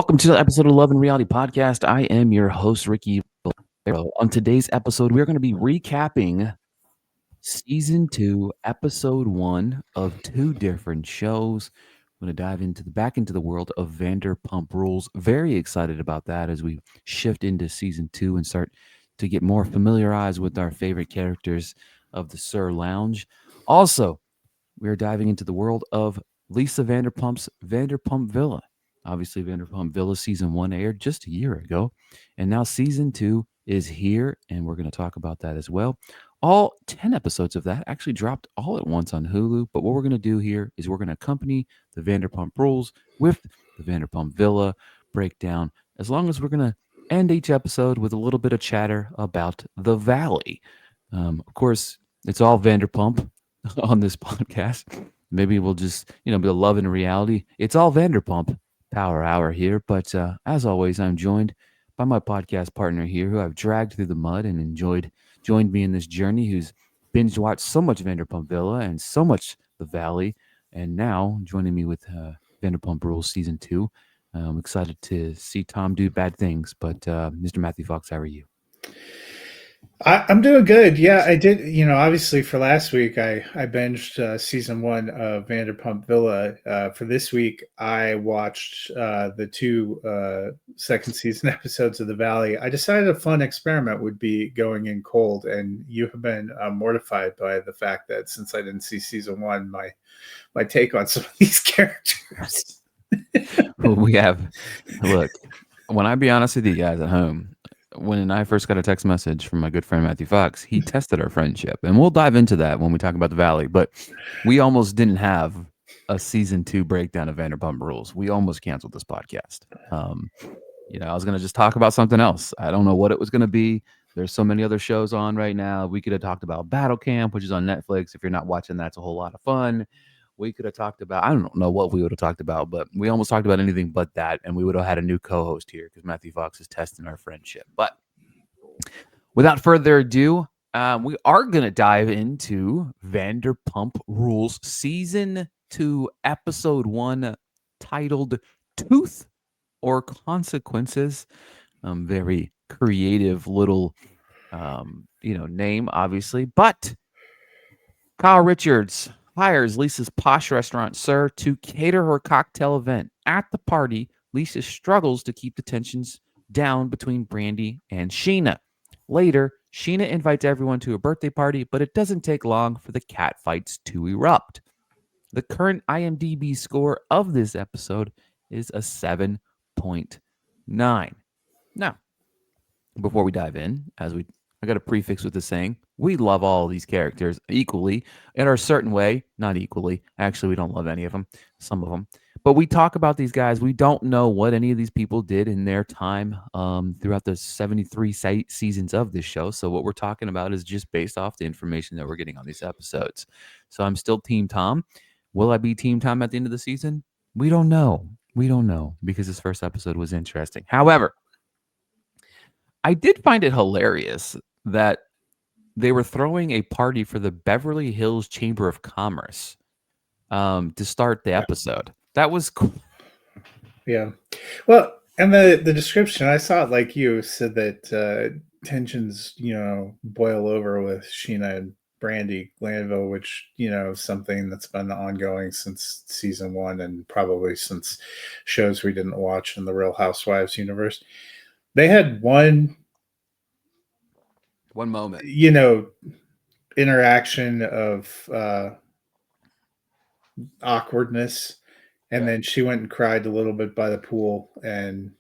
Welcome to the episode of Love and Reality Podcast. I am your host, Ricky Bolero. On today's episode, we're going to be recapping season 2, episode 1 of two different shows. I'm going to dive back into the world of Vanderpump Rules. Very excited about that as we shift into season 2 and start to get more familiarized with our favorite characters of the Sir Lounge. Also, we are diving into the world of Lisa Vanderpump's Vanderpump Villa. Obviously, Vanderpump Villa season 1 aired just a year ago, and now season 2 is here, and we're going to talk about that as well. All 10 episodes of that actually dropped all at once on Hulu, but what we're going to do here is we're going to accompany the Vanderpump Rules with the Vanderpump Villa breakdown, as long as we're going to end each episode with a little bit of chatter about the Valley. Of course, it's all Vanderpump on this podcast. Maybe we'll just, be a love and reality. It's all Vanderpump Power Hour here. But as always, I'm joined by my podcast partner here, who I've dragged through the mud and joined me in this journey, who's binge watched so much Vanderpump Villa and so much The Valley, and now joining me with Vanderpump Rules season 2. I'm excited to see Tom do bad things. But Mr. Matthew Fox, how are you? I'm doing good. Yeah, I did. Obviously for last week, I binged season 1 of Vanderpump Villa. For this week, I watched the two second season episodes of The Valley. I decided a fun experiment would be going in cold, and you have been mortified by the fact that since I didn't see season 1, my take on some of these characters. We have, look, when I be honest with you guys at home, when I first got a text message from my good friend Matthew Fox, he tested our friendship, and we'll dive into that when we talk about The Valley. But we almost didn't have a season 2 breakdown of Vanderpump Rules. We almost canceled this podcast. I was going to just talk about something else. I don't know what it was going to be. There's so many other shows on right now. We could have talked about Battle Camp, which is on Netflix. If you're not watching that, it's a whole lot of fun. We could have talked about, I don't know what we would have talked about, but we almost talked about anything but that. And we would have had a new co-host here because Matthew Fox is testing our friendship. But without further ado, we are going to dive into Vanderpump Rules season 2, episode 1, titled Tooth or Consequences. Very creative little, name, obviously. But Kyle Richards hires Lisa's posh restaurant, Sir, to cater her cocktail event. At the party, Lisa struggles to keep the tensions down between Brandy and Sheena. Later, Sheena invites everyone to a birthday party, but it doesn't take long for the cat fights to erupt. The current IMDb score of this episode is a 7.9. Now, before we dive in, I got a prefix with the saying, we love all of these characters equally in our certain way, not equally. Actually, we don't love any of them, some of them. But we talk about these guys. We don't know what any of these people did in their time throughout the 73 seasons of this show. So what we're talking about is just based off the information that we're getting on these episodes. So I'm still Team Tom. Will I be Team Tom at the end of the season? We don't know. We don't know because this first episode was interesting. However, I did find it hilarious that they were throwing a party for the Beverly Hills Chamber of Commerce to start the episode. That was cool. Yeah. Well, and the description, I saw it like you said that tensions, boil over with Sheena and Brandy Glanville, which, is something that's been ongoing since season 1 and probably since shows we didn't watch in the Real Housewives universe. They had one moment, interaction of awkwardness, and then she went and cried a little bit by the pool, and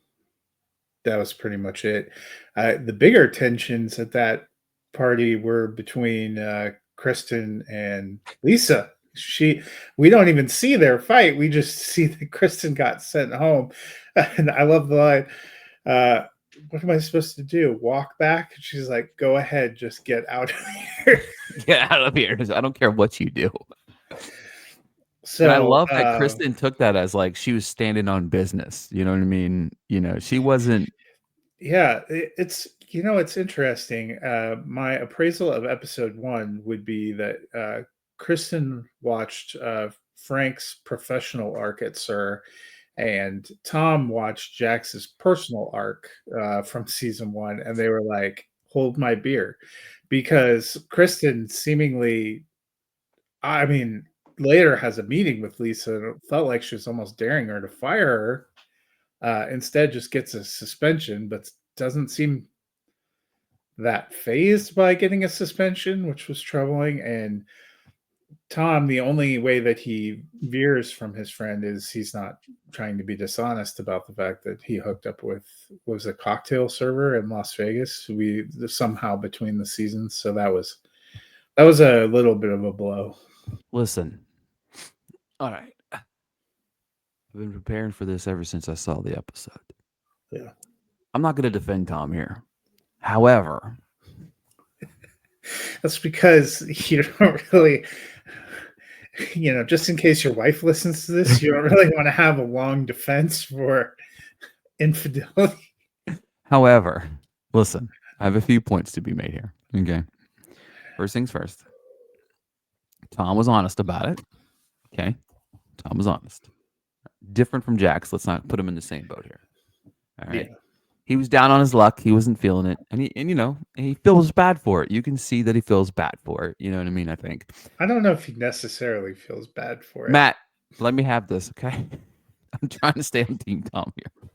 that was pretty much it. The bigger tensions at that party were between Kristen and Lisa. We don't even see their fight. We just see that Kristen got sent home. And I love the line, what am I supposed to do? Walk back? And she's like, go ahead, just get out of here. Get out of here. I don't care what you do. So and I love that Kristen took that as like she was standing on business. You know what I mean? She wasn't. Yeah, it's it's interesting. My appraisal of episode 1 would be that Kristen watched Frank's professional arc at Sir, and Tom watched Jax's personal arc from season one, and they were like, "Hold my beer," because Kristen seemingly, I mean, later has a meeting with Lisa, and it felt like she was almost daring her to fire her. Instead, just gets a suspension, but doesn't seem that phased by getting a suspension, which was troubling. And Tom, the only way that he veers from his friend is he's not trying to be dishonest about the fact that he hooked up with was a cocktail server in Las Vegas. We somehow between the seasons, so that was a little bit of a blow. Listen, all right. I've been preparing for this ever since I saw the episode. Yeah, I'm not going to defend Tom here. However, that's because you don't really, just in case your wife listens to this, you don't really want to have a long defense for infidelity. however, listen, I have a few points to be made here. Okay. First things first. Tom was honest about it. Okay. Tom was honest. Different from Jax. Let's not put him in the same boat here. All right. Yeah. He was down on his luck. He wasn't feeling it. And he feels bad for it. You can see that he feels bad for it. You know what I mean? I think. I don't know if he necessarily feels bad for it. Matt, let me have this, okay? I'm trying to stay on Team Tom here.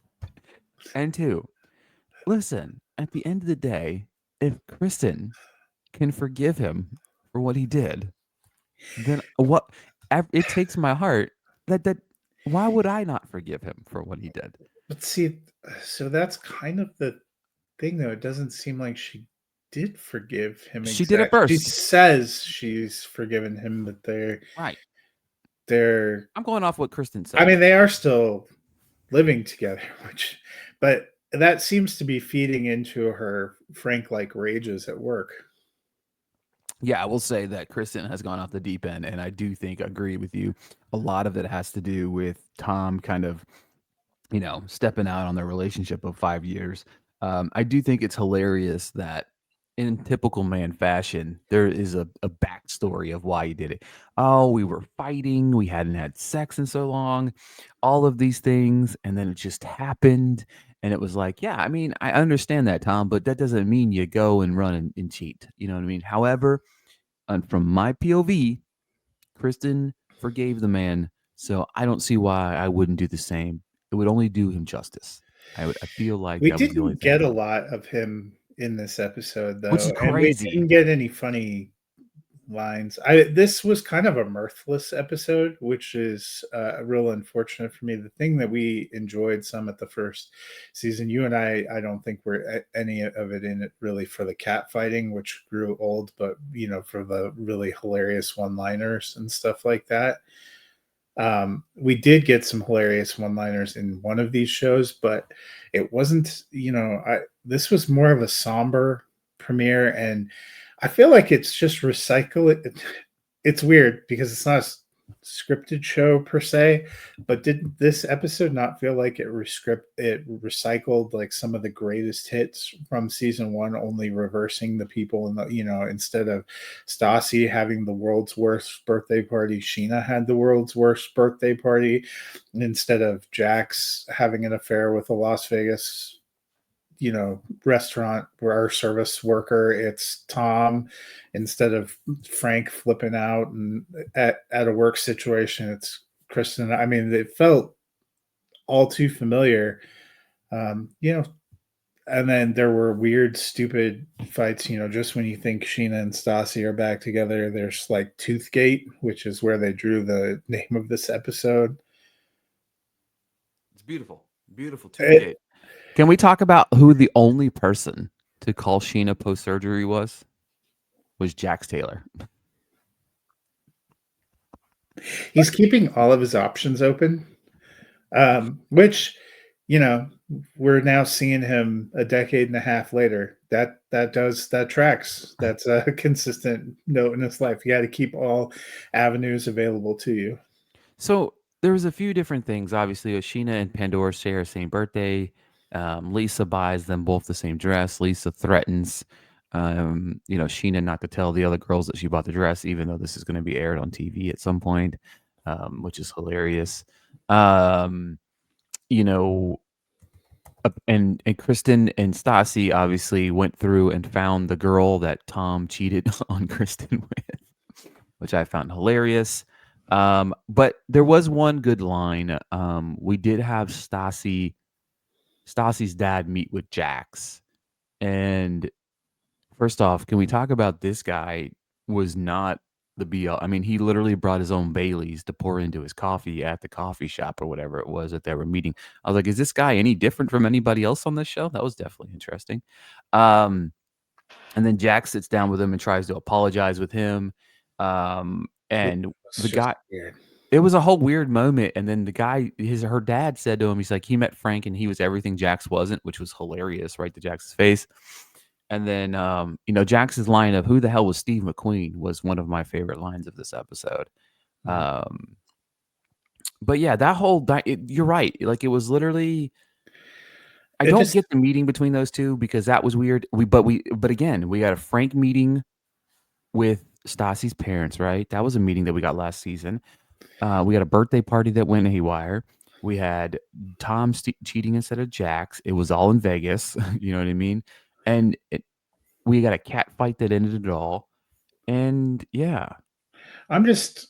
And two, listen, at the end of the day, if Kristen can forgive him for what he did, then what it takes my heart that why would I not forgive him for what he did? But see, so that's kind of the thing, though. It doesn't seem like she did forgive him She did it exactly. She first. says she's forgiven him, but Right. they're I'm going off what Kristen I said. mean, they are still living together, but that seems to be feeding into her Frank-like rages at work. Yeah, I will say that Kristen has gone off the deep end, and I do agree with you. A lot of it has to do with Tom kind of stepping out on their relationship of 5 years. I do think it's hilarious that in typical man fashion, there is a backstory of why he did it. Oh, we were fighting. We hadn't had sex in so long. All of these things. And then it just happened. And it was like, yeah, I mean, I understand that, Tom, but that doesn't mean you go and run and cheat. You know what I mean? However, from my POV, Kristen forgave the man, so I don't see why I wouldn't do the same. It would only do him justice. I feel like We that was the only didn't thing get a about it, lot of him in this episode, which though, is and we crazy. didn't get any funny lines. This was kind of a mirthless episode, which is real unfortunate for me. The thing that we enjoyed some at the first season, you and I don't think we're any of it in it really for the cat fighting, which grew old, but for the really hilarious one-liners and stuff like that. We did get some hilarious one-liners in one of these shows, but it wasn't, this was more of a somber premiere, and I feel like it's just recycle it. It's weird because it's not a scripted show per se, but did this episode not feel like it recycled like some of the greatest hits from season one, only reversing the people in the instead of Stassi having the world's worst birthday party, Sheena had the world's worst birthday party. Instead of Jax having an affair with a Las Vegas restaurant where our service worker, it's Tom. Instead of Frank flipping out and at a work situation, it's Kristen. I mean, it felt all too familiar. You know, and then there were weird, stupid fights. Just when you think Sheena and Stassi are back together, there's like Toothgate, which is where they drew the name of this episode. It's beautiful, beautiful It, Toothgate. Can we talk about who the only person to call Sheena post surgery was? Was Jax Taylor. he's keeping all of his options open, which you know we're now seeing him a decade and a half later. That tracks. That's a consistent note in his life. You got to keep all avenues available to you. So there was a few different things. Obviously, Oshina and Pandora share the same birthday. Lisa buys them both the same dress. Lisa threatens, Sheena not to tell the other girls that she bought the dress, even though this is going to be aired on TV at some point, which is hilarious. Um, you know, and Kristen and Stassi obviously went through and found the girl that Tom cheated on Kristen with, which I found hilarious. But there was one good line. We did have Stassi's dad meet with Jax, and first off, can we talk about this guy was not the be all? I mean, he literally brought his own Baileys to pour into his coffee at the coffee shop or whatever it was that they were meeting. I was like, is this guy any different from anybody else on this show? That was definitely interesting. Um, and then Jack sits down with him and tries to apologize with him. And It's the just guy, weird. it was a whole weird moment. And then the guy, her dad said to him, he's like, he met Frank and he was everything Jax wasn't, which was hilarious, right to Jax's face. And then, Jax's line of "Who the hell was Steve McQueen" was one of my favorite lines of this episode. Mhm. Um, but yeah, that whole you're right. Like it was literally. I It don't just get the meeting between those two because that was weird. But again, we got a Frank meeting with Stassi's parents, right? That was a meeting that we got last season. We got a birthday party that went haywire. We had Tom cheating instead of Jax. It was all in Vegas. You know what I mean? And we got a cat fight that ended it all. And yeah, I'm just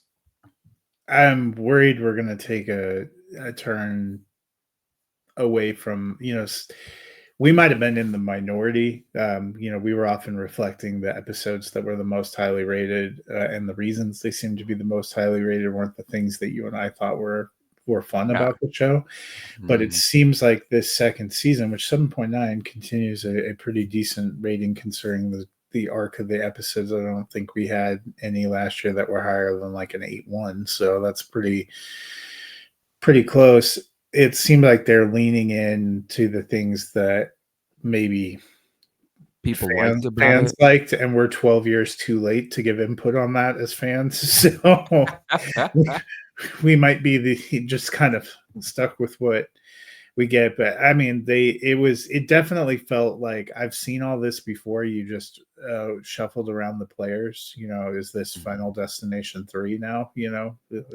I'm worried we're gonna take a turn away from we might have been in the minority. We were often reflecting the episodes that were the most highly rated, and the reasons they seemed to be the most highly rated weren't the things that you and I thought were fun yeah. about the show. But it Mhm. seems like this second season, which 7.9 continues a pretty decent rating considering the arc of the episodes. I don't think we had any last year that were higher than like an 8.1, so that's pretty close. It seemed like they're leaning into the things that maybe People liked about fans it. liked, and we're 12 years too late to give input on that as fans. So we might be just kind of stuck with what we get. But I mean, it definitely felt like I've seen all this before. You just shuffled around the players. Is this Mhm. Final Destination 3 now?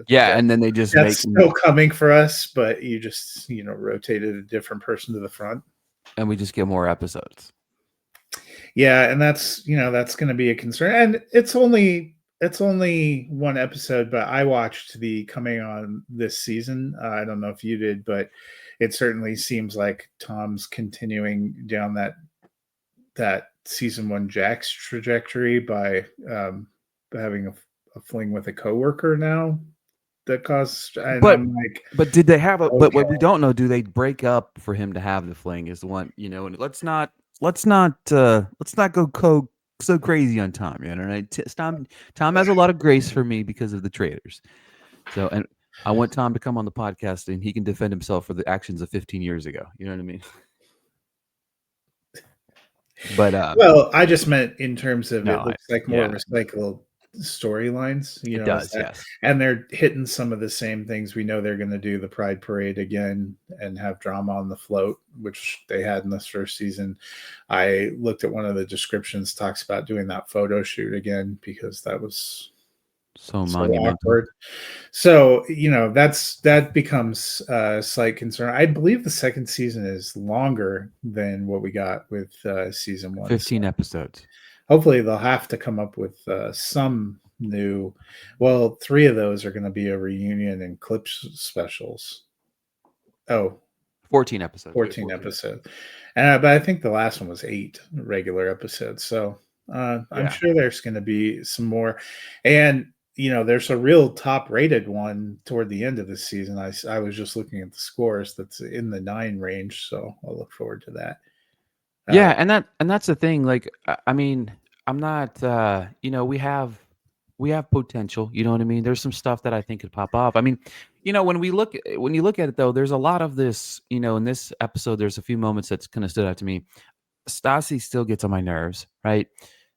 Yeah, and then they just That's make still coming for us, but you just rotated a different person to the front. and we just get more episodes. Yeah, and that's going to be a concern. And it's only one episode, but I watched the coming on this season. I don't know if you did, but it certainly seems like Tom's continuing down that season one Jack's trajectory by having a fling with a coworker now that caused. And But I'm like, but did they have a but okay. what we don't know, do they break up for him to have the fling is the one, and let's not go so crazy on Tom, right? Tom has a lot of grace for me because of the traitors. So and I want Tom to come on the podcast and he can defend himself for the actions of 15 years ago. You know what I mean? But Well, I just meant in terms of no, it looks like more yeah, recycled storylines, it is does, that yes. and they're hitting some of the same things. We know they're gonna do the Pride Parade again and have drama on the float, which they had in this first season. I looked at one of the descriptions, talks about doing that photo shoot again because that was So so monumental. awkward. So, that becomes a slight concern. I believe the second season is longer than what we got with season one. 15 episodes. Hopefully they'll have to come up with some new. Well, three of those are going to be a reunion and clips specials. Oh, 14 episodes. We have 14 14 episodes. episodes. But I think the last one was 8 regular episodes. So I'm Yeah. sure there's going to be some more. And there's a real top rated one toward the end of the season. I was just looking at the scores that's in the 9 range, so I'll look forward to that. Yeah, and that's the thing. Like, I mean, I'm not. We have potential. You know what I mean? There's some stuff that I think could pop off. I mean, when you look at it though, there's a lot of this. In this episode, there's a few moments that's kind of stood out to me. Stassi still gets on my nerves, right?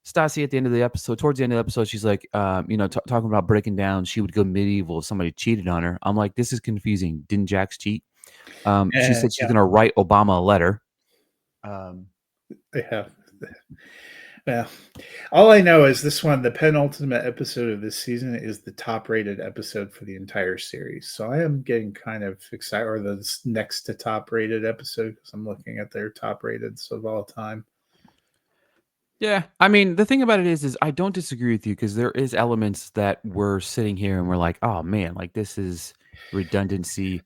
Stassi at the end of the episode, towards the end of the episode, she's like, talking about breaking down. She would go medieval if somebody cheated on her. I'm like, this is confusing. Didn't Jax cheat? She said she's Yeah, gonna write Obama a letter. Um, yeah. Well, all I know is this one, the penultimate episode of this season, is the top rated episode for the entire series. So I am getting kind of excited, or the next to top rated episode, because I'm looking at their top rated of all time. Yeah, I mean, the thing about it is I don't disagree with you because there is elements that we're sitting here and we're like, oh man, like this is redundancy,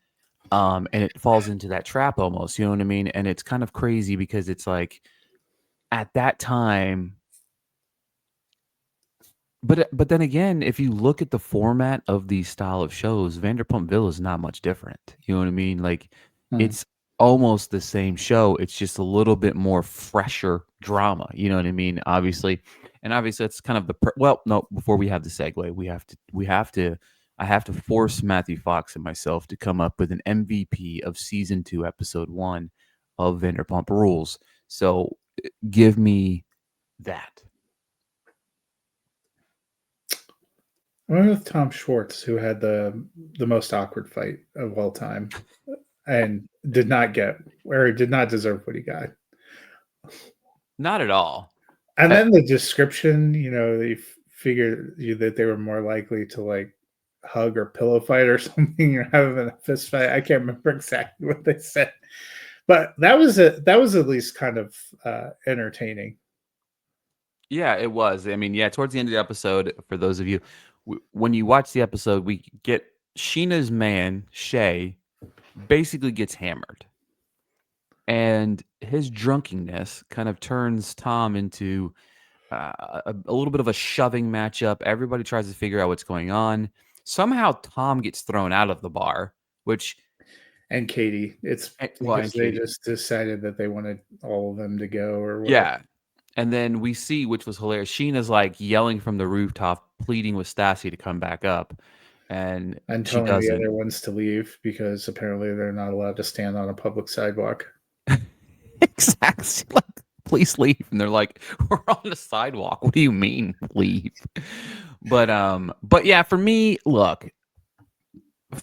and it falls into that trap almost. You know what I mean? And it's kind of crazy because it's like at that time. But then again, if you look at the format of these style of shows, Vanderpump Villa is not much different. You know what I mean? Like Hmm. it's almost the same show. It's just a little bit more fresher drama. You know what I mean? Obviously, and obviously that's kind of well. No, before we have the segue, we have to. I have to force Matthew Fox and myself to come up with an MVP of season 2, episode 1 of Vanderpump Rules. So give me that. I went with Tom Schwartz, who had the most awkward fight of all time, and did not get, or did not deserve what he got. Not at all. And then the description, they figured that they were more likely to like hug or pillow fight or something, or have a fist fight. I can't remember exactly what they said, but that was at least kind of entertaining. Yeah, it was. I mean, yeah, towards the end of the episode, for those of you, when you watch the episode, we get Sheena's man, Shay, basically gets hammered. And his drunkenness kind of turns Tom into a little bit of a shoving matchup. Everybody tries to figure out what's going on. Somehow, Tom gets thrown out of the bar, which, And Katie, it's well, and because they Katie. just decided that they wanted all of them to go or whatever, Yeah. And then we see, which was hilarious, Sheena's like yelling from the rooftop, pleading with Stassi to come back up. And and she telling the doesn't. other ones to leave because apparently they're not allowed to stand on a public sidewalk. Exactly. Like, please leave. And they're like, we're on the sidewalk. What do you mean, leave? But yeah, for me, look,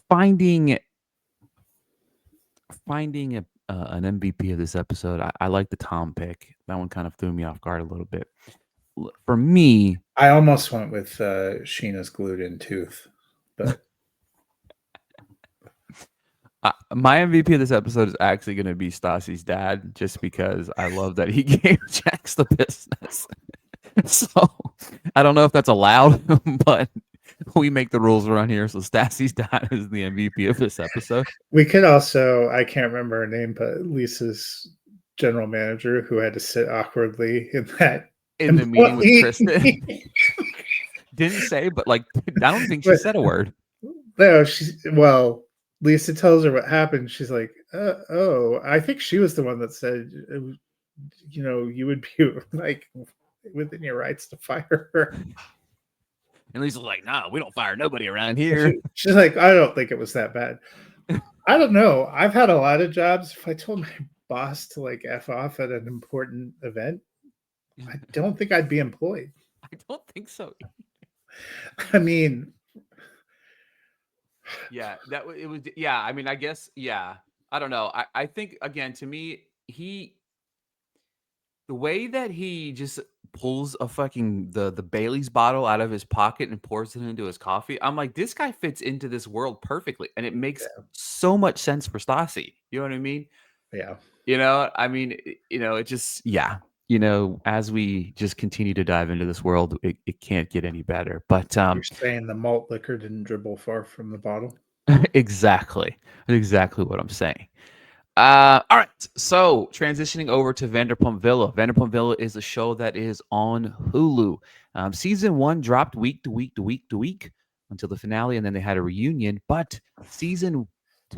finding finding an MVP of this episode, I like the Tom pick. That one kind of threw me off guard a little bit. For me, I almost went with Sheena's glued-in tooth, but my MVP of this episode is actually going to be Stassi's dad, just because I love that he gave Jax the business. So I don't know if that's allowed, but we make the rules around here. So Stassi's dad is the MVP of this episode. we could also, I can't remember her name, but Lisa's general manager who had to sit awkwardly in that In the meeting with employee Kristen, meeting. didn't say, but like I don't think she But said a word. no, well, Lisa tells her what happened. She's like, "Oh, I think she was the one that said, you would be like within your rights to fire her." And Lisa's like, "No, we don't fire nobody around here." She's like, "I don't think it was that bad." I don't know. I've had a lot of jobs. If I told my boss to like f off at an important event, I don't think I'd be employed. I don't think so. I mean, Yeah, it was. Yeah, I mean, I guess. Yeah, I don't know. I think again, to me, the way that he just pulls a fucking the Bailey's bottle out of his pocket and pours it into his coffee, I'm like, this guy fits into this world perfectly, and it makes yeah, so much sense for Stassi. You know what I mean? yeah. I mean, it just yeah. As we just continue to dive into this world, it can't get any better. But You're saying the malt liquor didn't dribble far from the bottle? exactly, exactly what I'm saying. All right. So transitioning over to Vanderpump Villa. Vanderpump Villa is a show that is on Hulu. Season 1 dropped week to week to week to week until the finale, and then they had a reunion. But season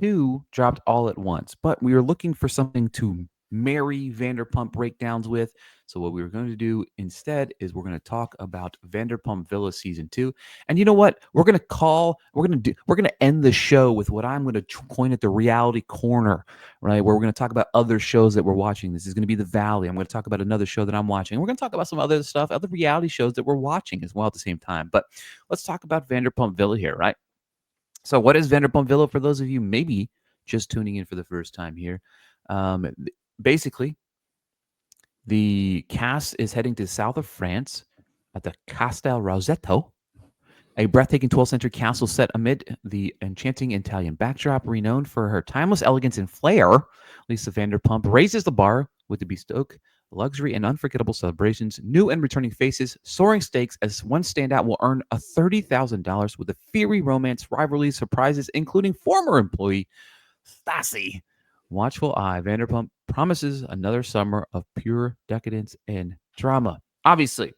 2 dropped all at once. But we were looking for something to marry Vanderpump breakdowns with. So what we were going to do instead is we're going to talk about Vanderpump Villa season 2. And you know what? We're going to end the show with what I'm going to coin at the reality corner, right? Where we're going to talk about other shows that we're watching. This is going to be The Valley. I'm going to talk about another show that I'm watching. And we're going to talk about some other stuff, other reality shows that we're watching as well at the same time. But let's talk about Vanderpump Villa here, right? So what is Vanderpump Villa for those of you maybe just tuning in for the first time here? Basically, The cast is heading to the south of France at the Castel Rosetto, a breathtaking 12th century castle set amid the enchanting Italian backdrop. Renowned for her timeless elegance and flair, Lisa Vanderpump raises the bar with the bespoke luxury and unforgettable celebrations. New and returning faces, soaring stakes as one standout will earn a $30,000 with a fiery romance, rivalries, surprises, including former employee Stassi. Watchful eye, Vanderpump promises another summer of pure decadence and drama. Obviously,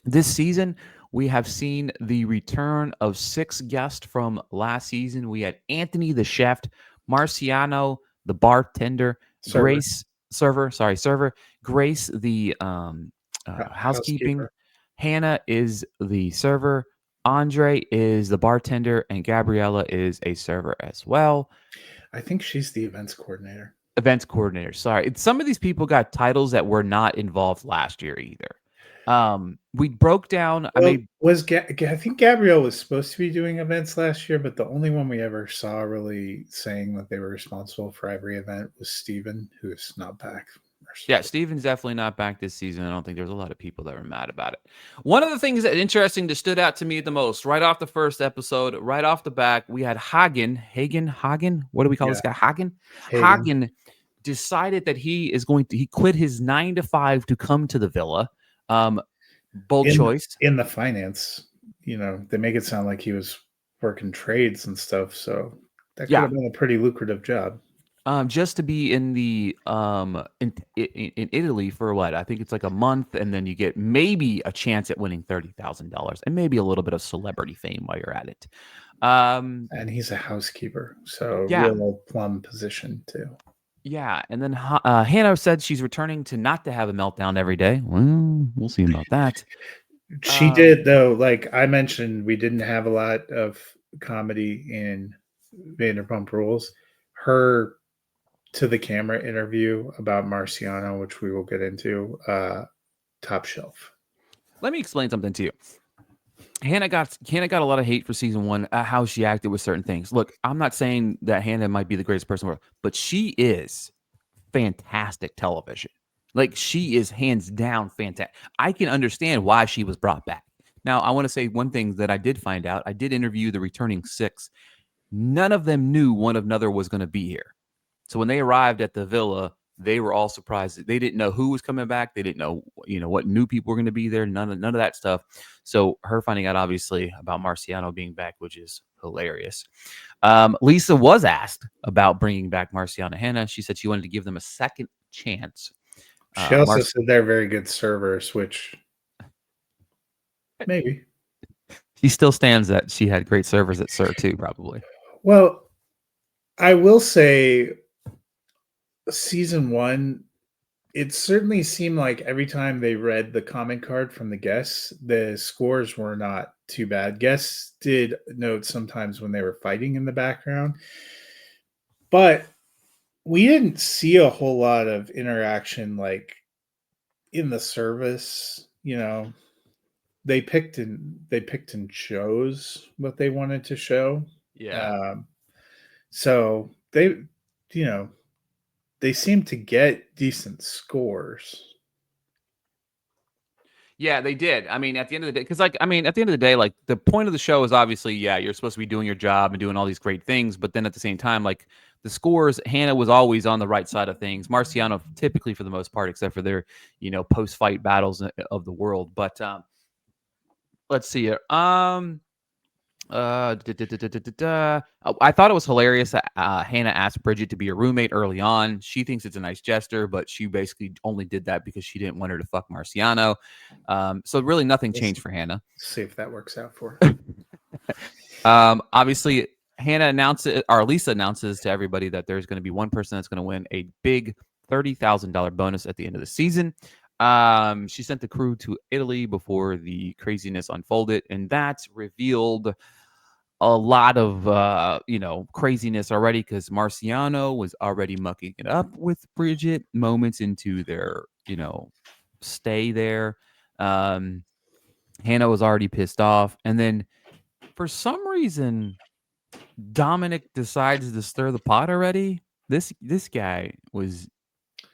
this season, we have seen the return of 6 guests from last season. We had Anthony the chef, Marciano the bartender, Server, Grace server, Grace the housekeeping, housekeeper. Hannah is the server, Andre is the bartender, and Gabriella is a server as well. I think she's the events coordinator. Events coordinator. Sorry, some of these people got titles that were not involved last year either. We broke down. I Well, made I think Gabrielle was supposed to be doing events last year, but the only one we ever saw really saying that they were responsible for every event was Steven, who is not back. Yeah, Steven's definitely not back this season. I don't think there's a lot of people that were mad about it. One of the things that interesting that stood out to me the most, right off the first episode, right off the back, we had Hagen. What do we call Yeah, this guy? Hagen. Hagen Hagen decided that he quit his 9 to 5 to come to the villa. Bold in choice. in the finance. They make it sound like he was working trades and stuff, so that could Yeah, have been a pretty lucrative job. just to be in the in Italy for what I think it's like a month, and then you get maybe a chance at winning $30,000 and maybe a little bit of celebrity fame while you're at it. Um, And he's a housekeeper, so yeah, real plum position too. yeah, and then Hannah said she's returning to not to have a meltdown every day. Well, we'll see about that. She Um, did though. Like I mentioned, we didn't have a lot of comedy in Vanderpump Rules. Her to the camera interview about Marciano, which we will get into, top shelf. Let me explain something to you. Hannah got a lot of hate for season one, how she acted with certain things. Look, I'm not saying that Hannah might be the greatest person in the world, but she is fantastic television. Like she is hands down fantastic. I can understand why she was brought back. Now, I want to say one thing that I did find out. I did interview the returning 6. None of them knew one another was going to be here. So when they arrived at the villa, they were all surprised. They didn't know who was coming back. They didn't know, what new people were going to be there. None of that stuff. So her finding out obviously about Marciano being back, which is hilarious. Lisa was asked about bringing back Marciano and Hannah. She said she wanted to give them a second chance. She also Mar- said they're very good servers, which maybe. she still stands that she had great servers at Sir too, probably. Well, I will say season one, it certainly seemed like every time they read the comment card from the guests, the scores were not too bad. Guests did note sometimes when they were fighting in the background, but we didn't see a whole lot of interaction like in the service. They picked and chose what they wanted to show. Yeah. Um, so you know, they seem to get decent scores. Yeah, they did. I mean, at the end of the day, because at the end of the day, like the point of the show is obviously, yeah, you're supposed to be doing your job and doing all these great things, but then at the same time, like the scores, Hannah was always on the right side of things. Marciano, typically for the most part, except for their, post-fight battles of the world. But let's see here. I thought it was hilarious that Hannah asked Bridget to be a roommate early on. She thinks it's a nice gesture, but she basically only did that because she didn't want her to fuck Marciano. So really nothing Let's changed for Hannah. see if that works out for her. Obviously, Lisa announces to everybody that there's going to be one person that's going to win a big $30,000 bonus at the end of the season. She sent the crew to Italy before the craziness unfolded, and that's revealed a lot of craziness already because Marciano was already mucking it up with Bridget moments into their stay there. Um, Hannah was already pissed off, and then for some reason Dominic decides to stir the pot already. This guy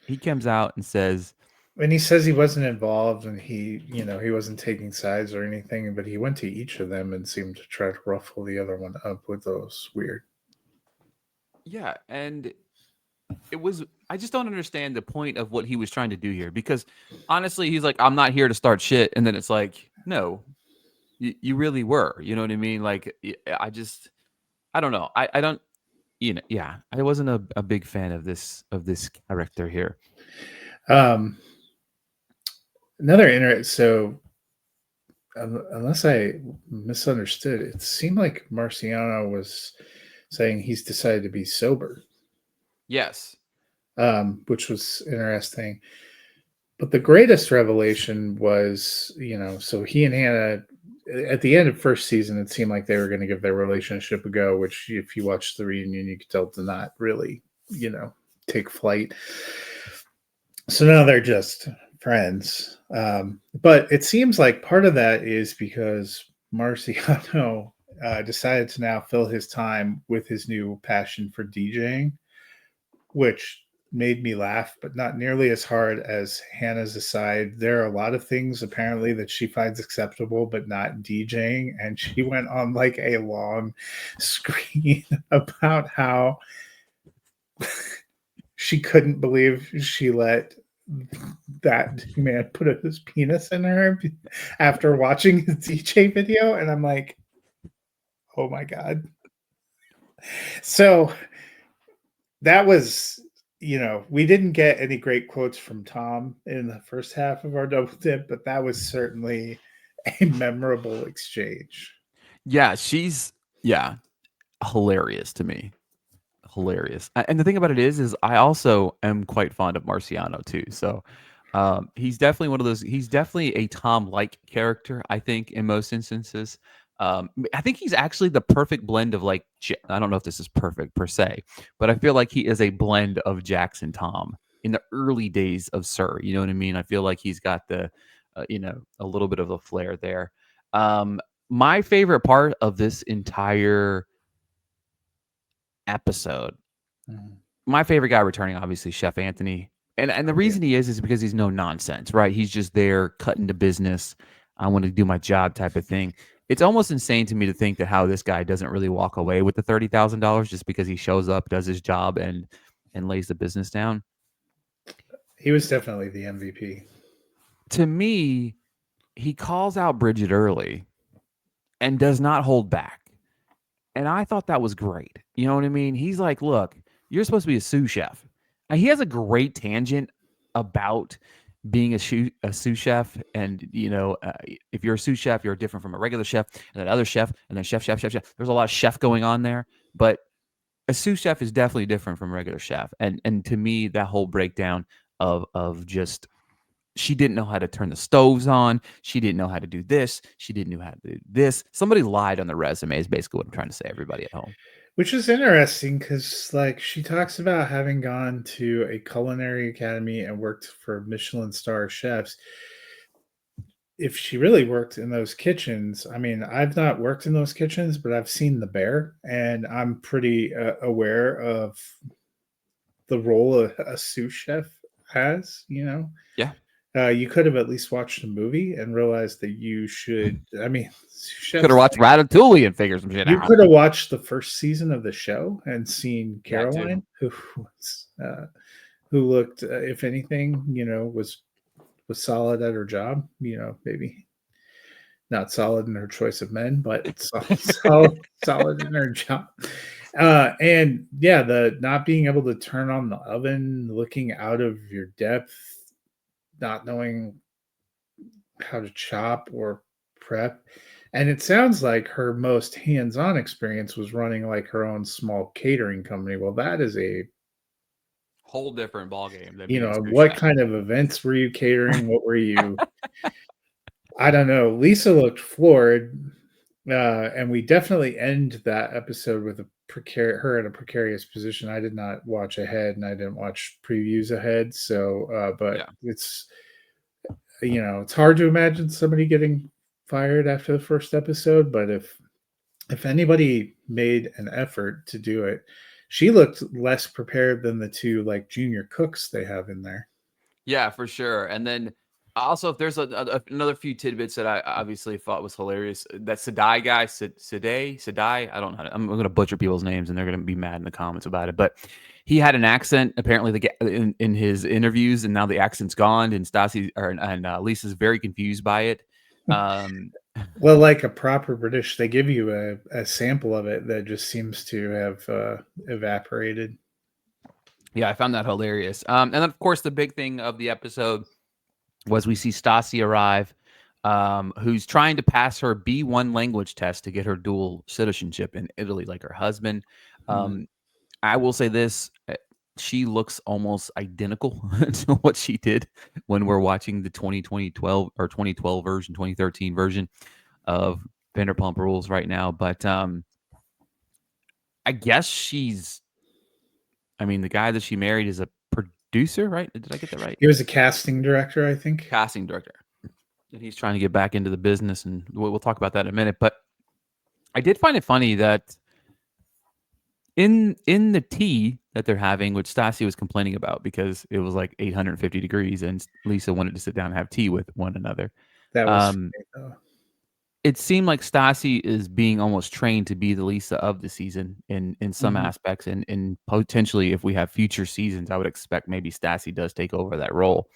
he comes out and says And he says he wasn't involved and he wasn't taking sides or anything, but he went to each of them and seemed to try to ruffle the other one up with those weird. Yeah, and it was I just don't understand the point of what he was trying to do here because honestly, he's like, I'm not here to start shit. And then it's like, no, you really were. You know what I mean? Like, I don't know. I don't, yeah, I wasn't a big fan of this character here. Um, another so unless I misunderstood, it seemed like Marciano was saying he's decided to be sober, Yes. which was interesting. But the greatest revelation was, so he and Hannah, at the end of first season, it seemed like they were going to give their relationship a go, which, if you watch the reunion, you could tell did not really, take flight. So now they're just friends. But it seems like part of that is because Marciano decided to now fill his time with his new passion for DJing, which made me laugh, but not nearly as hard as Hannah's aside. There are a lot of things apparently that she finds acceptable, but not DJing. And she went on like a long screen about how she couldn't believe she let that man put his penis in her after watching his DJ video. And I'm like, oh my God. So that was, we didn't get any great quotes from Tom in the first half of our double dip, but that was certainly a memorable exchange. Yeah, yeah, hilarious to me. Hilarious. And the thing about it is I also am quite fond of Marciano too. So he's definitely one of those. He's definitely a Tom-like character. I think in most instances. I think he's actually the perfect blend of like. I don't know if this is perfect per se, but I feel like he is a blend of Jackson Tom in the early days of Sir. You know what I mean? I feel like he's got a little bit of a flair there. My favorite part of this entire episode, Mhm. my favorite guy returning, obviously, Chef Anthony. And the Oh, yeah. reason he is because he's no nonsense, right? He's just there cutting the business. I want to do my job type of thing. It's almost insane to me to think that how this guy doesn't really walk away with the $30,000 just because he shows up, does his job, and lays the business down. He was definitely the MVP. To me, he calls out Bridget early and does not hold back. And I thought that was great. You know what I mean? He's like, look, you're supposed to be a sous chef. And he has a great tangent about being a sous chef. And, if you're a sous chef, you're different from a regular chef and then other chef and then chef. There's a lot of chef going on there. But a sous chef is definitely different from a regular chef. And to me, that whole breakdown of just she didn't know how to turn the stoves on. She didn't know how to do this. She didn't know how to do this. Somebody lied on the resume is basically what I'm trying to say, everybody at home. Which is interesting because, like, she talks about having gone to a culinary academy and worked for Michelin star chefs. If she really worked in those kitchens, I mean, I've not worked in those kitchens, but I've seen The Bear, and I'm pretty aware of the role a sous chef has. Yeah. You could have at least watched the movie and realized that you should. I mean, Could have chefs. watched Ratatouille and figured some shit You out. could have watched the first season of the show and seen That too. Caroline, who looked, if anything, was solid at her job. Maybe not solid in her choice of men, but solid in her job. And yeah, the not being able to turn on the oven, looking out of your depth, not knowing how to chop or prep. And it sounds like her most hands-on experience was running like her own small catering company. Well, that is Whole different ball game than being a sous what chef. kind of events were you catering? What were you? I don't know. Lisa looked floored, and we definitely end that episode with her in a precarious position. I did not watch ahead, and I didn't watch previews ahead. So, but Yeah. it's hard to imagine somebody getting fired after the first episode. But if anybody made an effort to do it, she looked less prepared than the two like junior cooks they have in there. Yeah, for sure. And then also, if there's another few tidbits that I obviously thought was hilarious, that Sadai guy, Sadai, I don't know. I'm going to butcher people's names, and they're going to be mad in the comments about it. But he had an accent apparently in his interviews, and now the accent's gone. And Lisa's very confused by it. Um, Well, like a proper British, they give you a sample of it that just seems to have evaporated. yeah, I found that hilarious. And then of course the big thing of the episode was we see Stassi arrive, who's trying to pass her B1 language test to get her dual citizenship in Italy, like her husband. Mm. I will say this: she looks almost identical to what she did when we're watching the 2012 or 2012 version, 2013 version of Vanderpump Rules right now. But I guess she's. I mean, the guy that she married is a producer, right? Did I get that right? He was a casting director, I think. Casting director. And he's trying to get back into the business, and we'll talk about that in a minute. But I did find it funny that in the tea that they're having, which Stassi was complaining about because it was like 850 degrees, and Lisa wanted to sit down and have tea with one another. That was Um, funny, though. it seemed like Stassi is being almost trained to be the Lisa of the season in some Mhm. aspects, and potentially if we have future seasons, I would expect maybe Stassi does take over that role,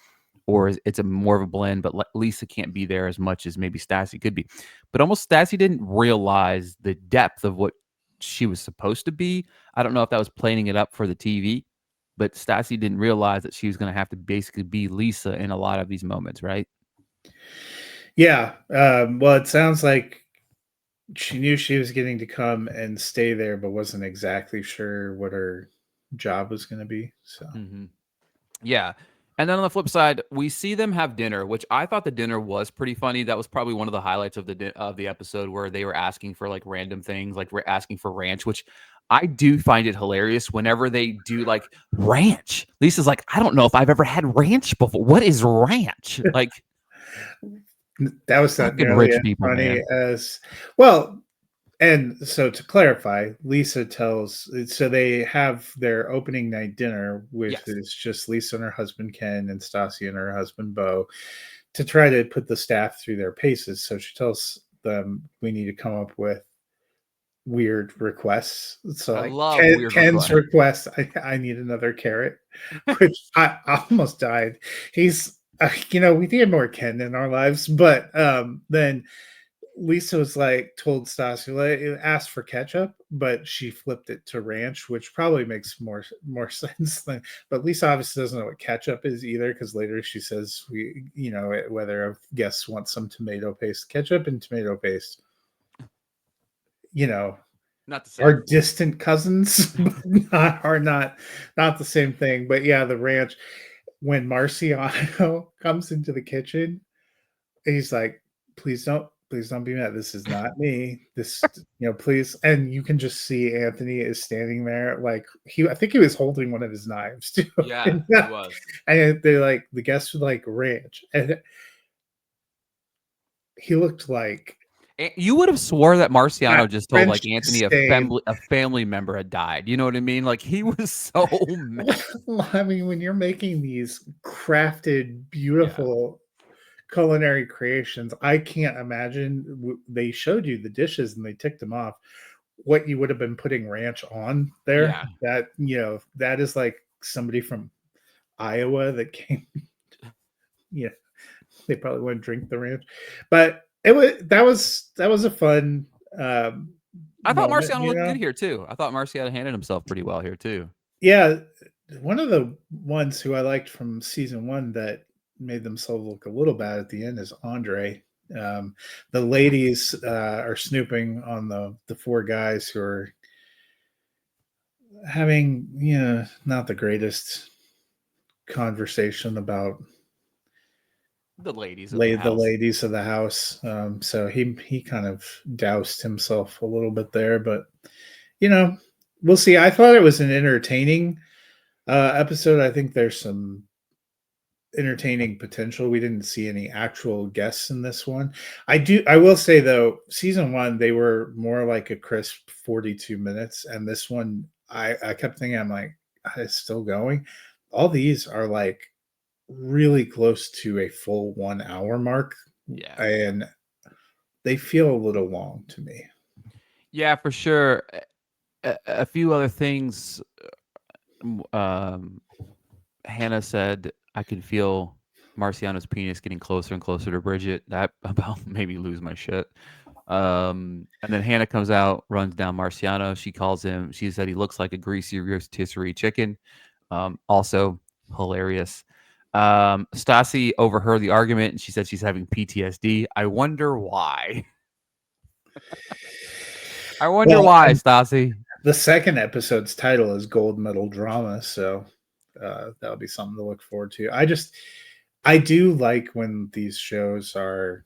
or it's a more of a blend. But Lisa can't be there as much as maybe Stassi could be. But almost Stassi didn't realize the depth of what she was supposed to be. I don't know if that was playing it up for the TV, but Stassi didn't realize that she was going to have to basically be Lisa in a lot of these moments, right? Yeah. Well, it sounds like she knew she was getting to come and stay there, but wasn't exactly sure what her job was going to be. So, Mm-hmm. Yeah. And then on the flip side, we see them have dinner, which I thought the dinner was pretty funny. That was probably one of the highlights of the episode, where they were asking for like random things, like we're asking for ranch, which I do find it hilarious whenever they do like ranch. Lisa's like, I don't know if I've ever had ranch before. What is ranch? Like, that was not fucking nearly rich as people, funny man. as well. And so to clarify, Lisa tells, so they have their opening night dinner, which Yes. is just Lisa and her husband Ken and Stassi and her husband Bo, to try to put the staff through their paces. So she tells them we need to come up with weird requests. So I like love weird Ken's requests. request, I need another carrot, which I almost died. He's we need more Ken in our lives, but then Lisa was like told Stassi like, asked for ketchup, but she flipped it to ranch, which probably makes more sense than. But Lisa obviously doesn't know what ketchup is either, because later she says whether a guest wants some tomato paste, ketchup and tomato paste, you know, Not the are same. distant cousins, but not the same thing. But yeah, the ranch. When Marciano comes into the kitchen, he's like, please don't be mad. This is not me. This, please. And you can just see Anthony is standing there. Like I think he was holding one of his knives too. Yeah, and he was. they're like, the guests would like ranch. And he looked like You would have swore that that Marciano just told French like Anthony disdain. a family member had died. You know what I mean? Like he was so mad. Well, I mean, when you're making these crafted, Yeah. beautiful culinary creations, I can't imagine. They showed you the dishes and they ticked them off. What you would have been putting ranch on there? Yeah. That is like somebody from Iowa that came. Yeah, they probably wouldn't drink the ranch, but that was a fun I thought moment. Marciano looked good here too. I thought Marciano handled himself pretty well here too. Yeah, one of the ones who I liked from season one that made themselves look a little bad at the end is Andre. The ladies are snooping on the four guys who are having not the greatest conversation about The ladies of the the house. ladies of the house. So he kind of doused himself a little bit there, but you know we'll see. I thought it was an entertaining episode. I think there's some entertaining potential. We didn't see any actual guests in this one. I will say though, season one they were more like a crisp 42 minutes, and this one I kept thinking, I'm like, it's still going. All these are like really close to a full 1 hour mark, Yeah. and they feel a little long to me. Yeah, for sure. A few other things. Hannah said, I could feel Marciano's penis getting closer and closer to Bridget. That about made me lose my shit. And then Hannah comes out, runs down Marciano. She calls him. She said he looks like a greasy rotisserie chicken. Also hilarious. Stassi overheard the argument and she said she's having PTSD. I wonder why. I wonder Well, why, Stassi. the second episode's title is Gold Medal Drama, so that'll be something to look forward to. I do like when these shows are,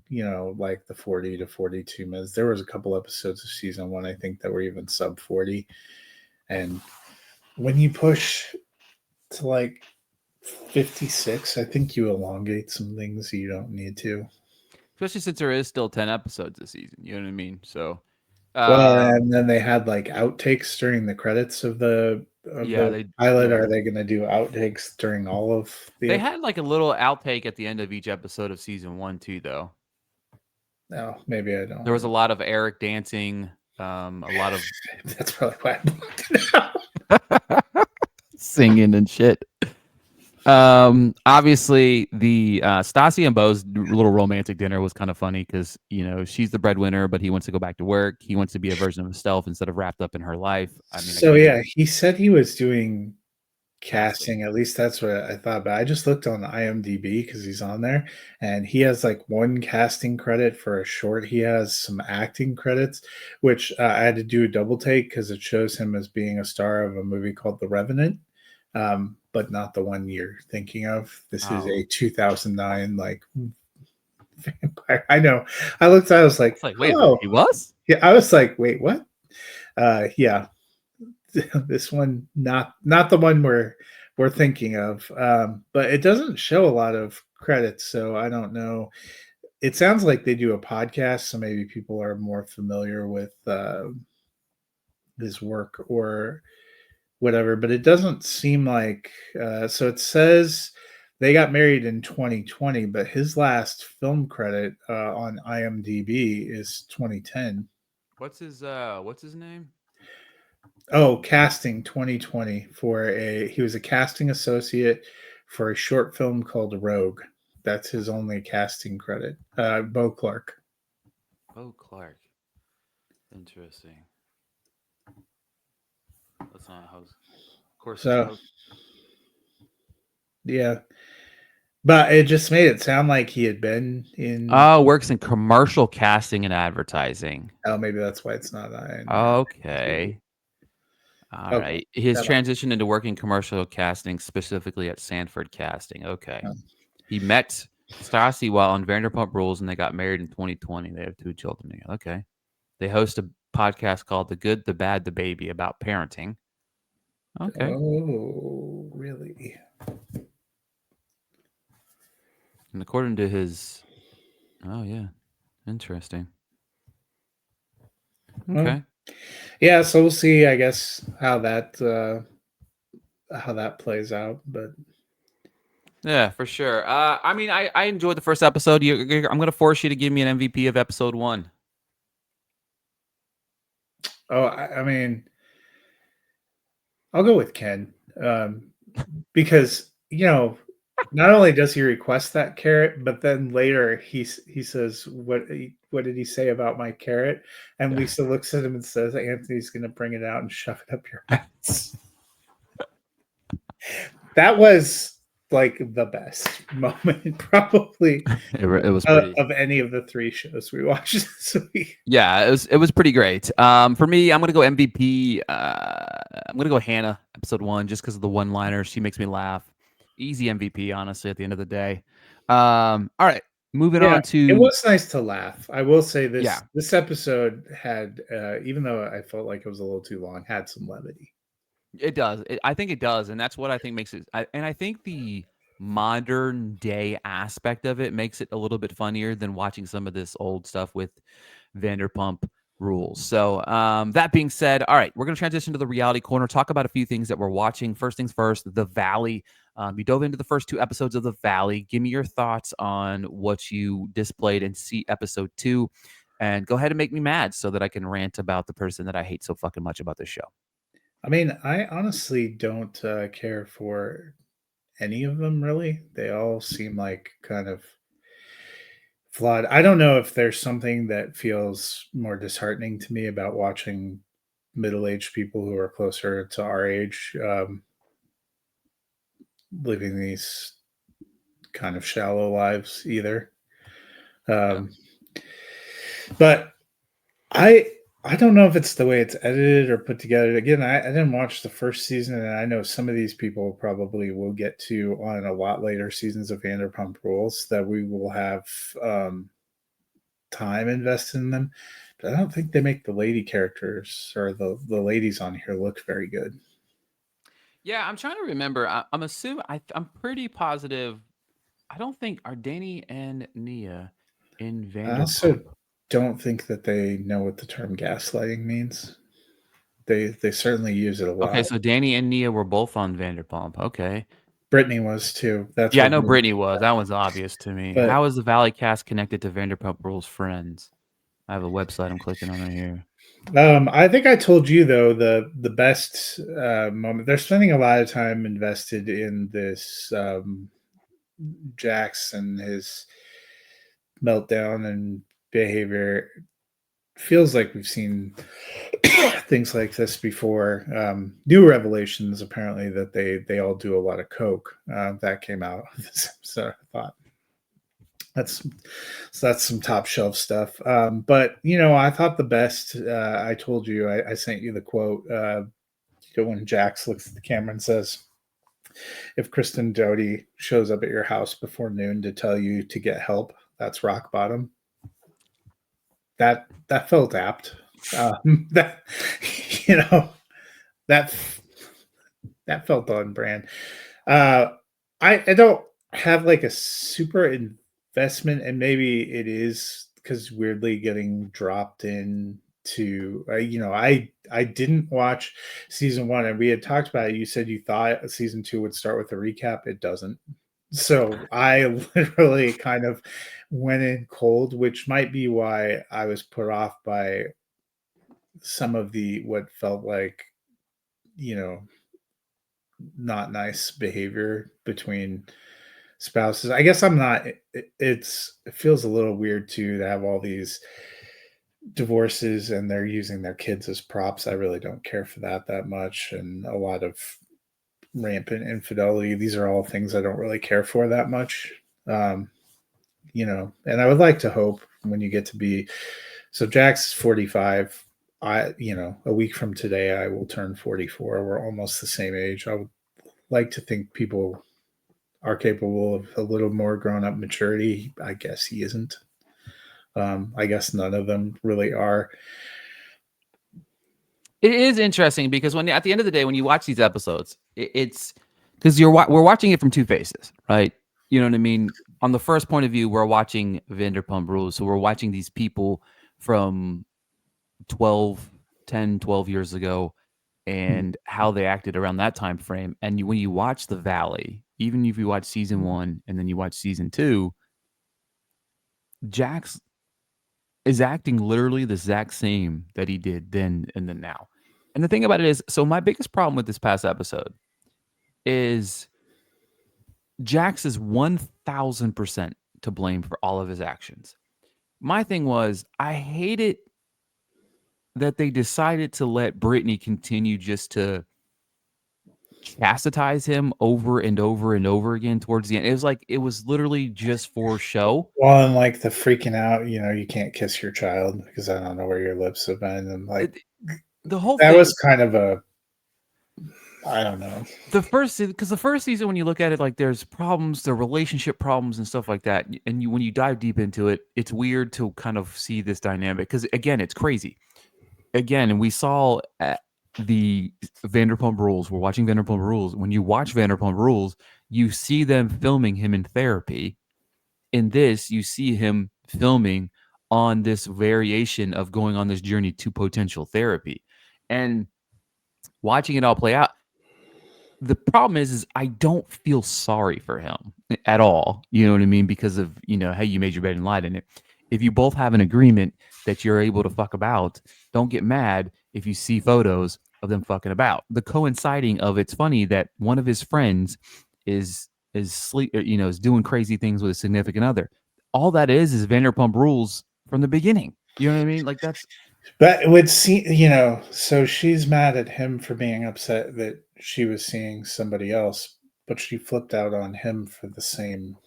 like the 40 to 42 minutes. There was a couple episodes of season 1, I think, that were even sub 40. And when you push to like 56, I think you elongate some things you don't need to. Especially since there is still 10 episodes this season. You know what I mean? So, Well, um, and then they had like outtakes during the credits of yeah, the pilot. yeah. Are they going to do outtakes during all of They the? had like a little outtake at the end of each episode of season 1 too, though. No, maybe I There was a don't. lot of Eric dancing, a lot of That's probably why I blocked it out. singing and shit. Obviously the Stassi and Bo's little romantic dinner was kind of funny because she's the breadwinner, but he wants to go back to work. He wants to be a version of himself instead of wrapped up in her life. I mean, So again, yeah, he said he was doing casting. casting. At least that's what I thought. But I just looked on IMDb because he's on there, and he has like one casting credit for a short. He has some acting credits, which I had to do a double take because it shows him as being a star of a movie called The Revenant, but not the one you're thinking of. This is Oh, a 2009 like vampire. I know. I looked. I was like, it's like, wait a minute, oh, he was? yeah. I was like, wait, what? Yeah, this one not the one we're thinking of, but it doesn't show a lot of credits, so I don't know. It sounds like they do a podcast, so maybe people are more familiar with his work or whatever, but it doesn't seem like so it says they got married in 2020, but his last film credit on IMDb is 2010. What's his name? Oh, casting 2020 for he was a casting associate for a short film called Rogue. That's his only casting credit. Bo Clark. Oh, Clark. Interesting. That's not a host. Of course, it's a So host. yeah, but it just made it sound like he had been in. Oh, works in commercial casting and advertising. Oh, maybe that's why it's not on TV. Okay. All Okay, right. His that might. transition into working commercial casting, specifically at Sanford Casting. Okay. Oh, He met Stassi while on Vanderpump Rules, and they got married in 2020. They have 2 children together. Okay. They host a podcast called The Good, the Bad, the Baby about parenting. Okay. oh, really? And according to his, oh yeah, interesting. Well, Okay. yeah. So we'll see. I guess how that plays out, but Yeah, for sure. I mean, I enjoyed the first episode. I'm going to force you to give me an MVP of episode 1. oh, I mean, I'll go with Ken, because not only does he request that carrot, but then later he says, what did he say about my carrot?" And Lisa looks at him and says, "Anthony's going to bring it out and shove it up your ass." That was like the best moment, probably It was pretty. of any of the 3 shows we watched this week. Yeah, it was pretty great. For me, I'm gonna go MVP. I'm gonna go Hannah, episode 1, just because of the one-liner. She makes me laugh. Easy MVP, honestly. At the end of the day. All right, moving Yeah, on it to was nice to laugh. I will say yeah, this episode had, even though I felt like it was a little too long, had some levity. it does. I think it does, and that's what I think makes it. And I think the modern day aspect of it makes it a little bit funnier than watching some of this old stuff with Vanderpump Rules. So that being said, all right, we're going to transition to the reality corner, talk about a few things that we're watching. First things first, The Valley. You dove into the first 2 episodes of The Valley. Give me your thoughts on what you displayed in episode 2, and go ahead and make me mad so that I can rant about the person that I hate so fucking much about this show. I mean, I honestly don't care for any of them really. They all seem like kind of flawed. I don't know if there's something that feels more disheartening to me about watching middle-aged people who are closer to our age living these kind of shallow lives either. Um, but I I don't know if it's the way it's edited or put together. Again, I didn't watch the first season, and I know some of these people probably will get to on a lot later seasons of Vanderpump Rules that we will have time invested in them. But I don't think they make the lady characters or the ladies on here look very good. Yeah, I'm trying to remember. I'm assuming I'm pretty positive. I don't think are Danny and Nia in I Vanderpump. also don't think that they know what the term gaslighting means. They certainly use it a Okay, lot. so Danny and Nia were both on Vanderpump. Okay. Brittany was too. That's Yeah, I what know made me Brittany think was. that. That one's obvious to me. But How is the Valley cast connected to Vanderpump Rules friends? I have a website I'm clicking on right here. I think I told you though the best moment. They're spending a lot of time invested in this Jax and his meltdown and behavior. Feels like we've seen things like this before. New revelations apparently that they all do a lot of coke. That came out. So I thought that's that's some top shelf stuff. But I thought the best. I told you I sent you the quote. When Jax looks at the camera and says, "If Kristen Doty shows up at your house before noon to tell you to get help, that's rock bottom." That felt apt. That you know that that felt on brand. Uh, I don't have like a super investment, and maybe it is because weirdly getting dropped in to I didn't watch season 1, and we had talked about it. You said you thought season 2 would start with a recap. It doesn't. So I literally kind of went in cold, which might be why I was put off by some of the what felt like you know not nice behavior between spouses. I guess I'm not. It feels a little weird too to have all these divorces and they're using their kids as props. I really don't care for that much, and a lot of rampant infidelity. These are all things I don't really care for that much. Um, and I would like to hope when you get to be so Jack's 45. A week from today, I will turn 44. We're almost the same age. I would like to think people are capable of a little more grown up maturity. I guess he isn't. I guess none of them really are. It is interesting because when at the end of the day, when you watch these episodes, it's because we're watching it from two faces, right? You know what I mean? On the first point of view, we're watching Vanderpump Rules, so we're watching these people from 12, 10, 12 years ago and how they acted around that time frame. And when you watch The Valley, even if you watch season 1 and then you watch season 2, Jax is acting literally the exact same that he did then and then now. And the thing about it is, so my biggest problem with this past episode is Jax is 1000% to blame for all of his actions. My thing was, I hate it that they decided to let Brittany continue just to chastise him over and over and over again towards the end. It was like it was literally just for show. Well, and like the freaking out, you can't kiss your child because I don't know where your lips have been, and like The whole that thing was kind of I don't know. the first season, when you look at it, like there's problems, the relationship problems and stuff like that, and when you dive deep into it, it's weird to kind of see this dynamic because again, it's crazy. Again, and we saw at the Vanderpump Rules. We're watching Vanderpump Rules. When you watch Vanderpump Rules, you see them filming him in therapy. In this, you see him filming on this variation of going on this journey to potential therapy. And watching it all play out, the problem is I don't feel sorry for him at all. You know what I mean? Because of, hey, you made your bed and lied in it. If you both have an agreement that you're able to fuck about, don't get mad if you see photos of them fucking about. The coinciding of it's funny that one of his friends is sleep, is doing crazy things with a significant other. All that is Vanderpump Rules from the beginning. You know what I mean? Like that's But it would seem, so she's mad at him for being upset that she was seeing somebody else, but she flipped out on him for the same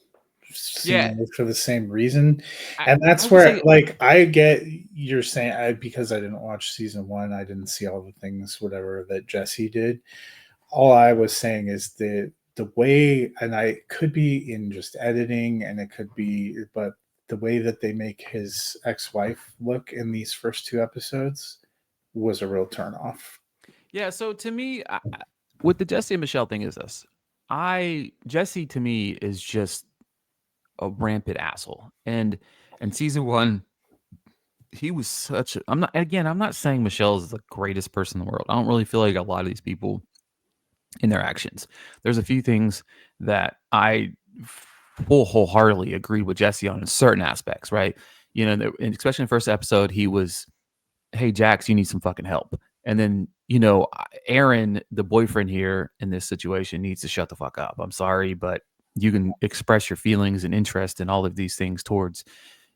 yeah. seemingly for the same reason. I, And I that's would where, say like, I get you're saying, because I didn't watch season one, I didn't see all the things, whatever, that Jesse did. All I was saying is the way, and I could be in just editing, and it could be, but the way that they make his ex-wife look in these first two episodes was a real turnoff. yeah. So to me, with the Jesse and Michelle thing is this. Jesse to me is just a rampant asshole. And season one, he was such a I'm not saying Michelle is the greatest person in the world. I don't really feel like a lot of these people in their actions. There's a few things that I full wholeheartedly agreed with Jesse on in certain aspects, right? And especially in the first episode, he was, hey Jax, you need some fucking help. And then, Aaron, the boyfriend here in this situation, needs to shut the fuck up. I'm sorry, but you can express your feelings and interest in all of these things towards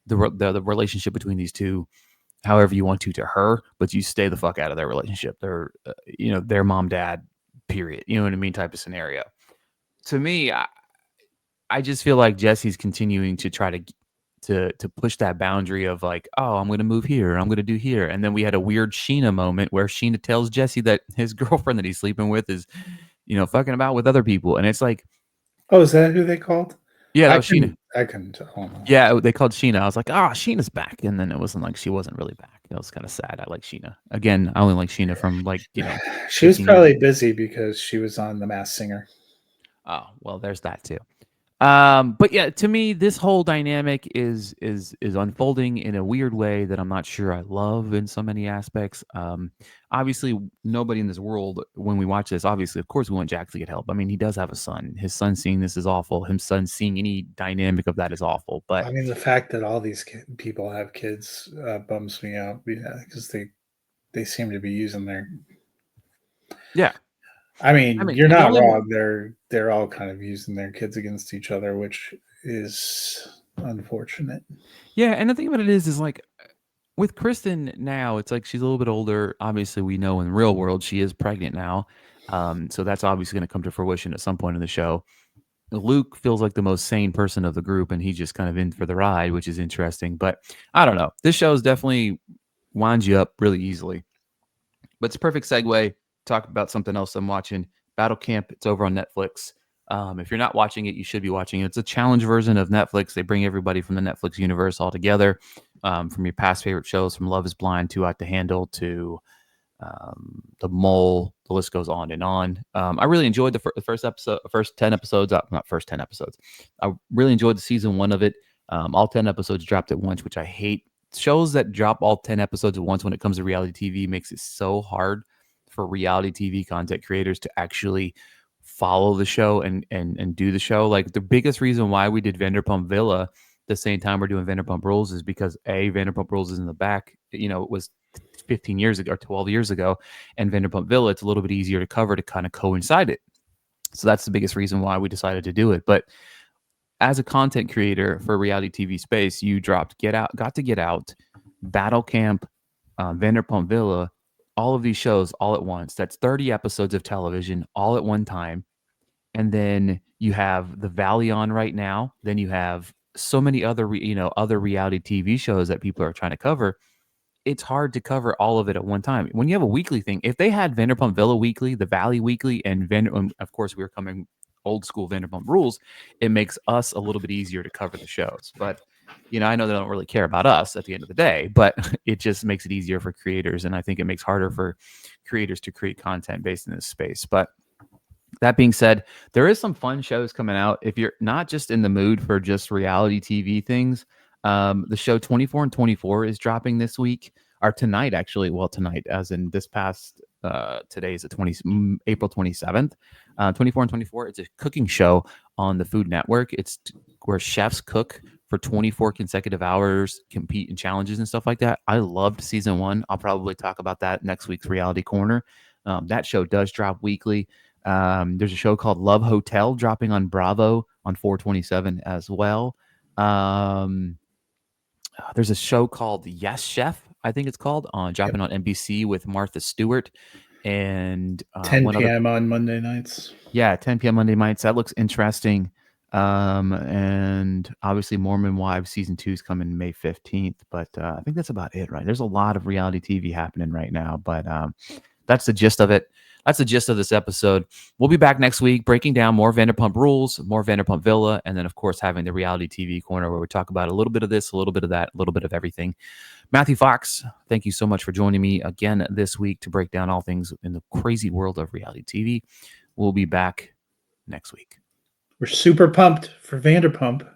the relationship between these two however you want to her, but you stay the fuck out of their relationship. They're, their mom, dad, period. You know what I mean? Type of scenario. To me, I just feel like Jesse's continuing to try to push that boundary of like, oh, I'm going to move here, I'm going to do here, and then we had a weird Sheena moment where Sheena tells Jesse that his girlfriend that he's sleeping with is, fucking about with other people, and it's like, Oh, is that who they called? yeah, that I was Sheena. couldn't. I couldn't tell. Yeah, they called Sheena. I was like, ah, Sheena's back, and then it wasn't like she wasn't really back. It was kind of sad. I like Sheena. Again, I only like Sheena from like She was 15 years probably ago. busy because she was on The Masked Singer. Oh well, there's that too. But yeah, to me, this whole dynamic is unfolding in a weird way that I'm not sure I love in so many aspects. Obviously, nobody in this world, when we watch this, obviously, of course, we want Jack to get help. I mean, he does have a son. His son seeing this is awful. His son seeing any dynamic of that is awful. But I mean, the fact that all these people have kids bums me out, because they seem to be using their. yeah, I I mean, mean, you're and the not only one, wrong. They're all kind of using their kids against each other, which is unfortunate. yeah, and the thing about it is like with Kristen now, it's like she's a little bit older. Obviously, we know in the real world she is pregnant now. So that's obviously going to come to fruition at some point in the show. Luke feels like the most sane person of the group, and he's just kind of in for the ride, which is interesting. But I don't know. This show is definitely winds you up really easily. But it's a perfect segue. Talk about something else I'm watching. Battle Camp. It's over on Netflix. If you're not watching it, you should be watching it. It's a challenge version of Netflix. They bring everybody from the Netflix universe all together, from your past favorite shows, from Love Is Blind to Out to Handle to The Mole. The list goes on and on. I really enjoyed the first episode, first 10 episodes. Not first 10 episodes. I really enjoyed the season one of it. All 10 episodes dropped at once, which I hate. Shows that drop all 10 episodes at once when it comes to reality TV makes it so hard for reality TV content creators to actually follow the show and do the show. Like the biggest reason why we did Vanderpump Villa the same time we're doing Vanderpump Rules is because Vanderpump Rules is in the back. It was 15 years ago or 12 years ago, and Vanderpump Villa, it's a little bit easier to cover to kind of coincide it. So that's the biggest reason why we decided to do it. But as a content creator for reality TV space, you dropped Got to Get Out, Battle Camp, Vanderpump Villa, all of these shows all at once. That's 30 episodes of television all at one time. And then you have The Valley on right now. Then you have so many other, other reality TV shows that people are trying to cover. It's hard to cover all of it at one time. When you have a weekly thing, if they had Vanderpump Villa weekly, The Valley weekly, and of course we were coming old school Vanderpump Rules, it makes us a little bit easier to cover the shows. But I know they don't really care about us at the end of the day, but it just makes it easier for creators, and I think it makes harder for creators to create content based in this space. But that being said, there is some fun shows coming out. If you're not just in the mood for just reality TV things, The show 24 and 24 is dropping this week or tonight, actually. Well, tonight, as in this past today is the April 27th. 24 and 24. It's a cooking show on the Food Network. It's where chefs cook for 24 consecutive hours, compete in challenges and stuff like that. I loved season 1. I'll probably talk about that next week's Reality Corner. That show does drop weekly. There's a show called Love Hotel dropping on Bravo on 4/27 as well. There's a show called Yes Chef, I think it's called, dropping on NBC with Martha Stewart and 10 one other. p.m. on Monday nights. Yeah, 10 p.m. Monday nights. That looks interesting. And obviously, Mormon Wives season 2 is coming May 15th. But I think that's about it, right? There's a lot of reality TV happening right now. But that's the gist of it. That's the gist of this episode. We'll be back next week breaking down more Vanderpump Rules, more Vanderpump Villa, and then, of course, having the reality TV corner where we talk about a little bit of this, a little bit of that, a little bit of everything. Matthew Fox, thank you so much for joining me again this week to break down all things in the crazy world of reality TV. We'll be back next week. We're super pumped for Vanderpump.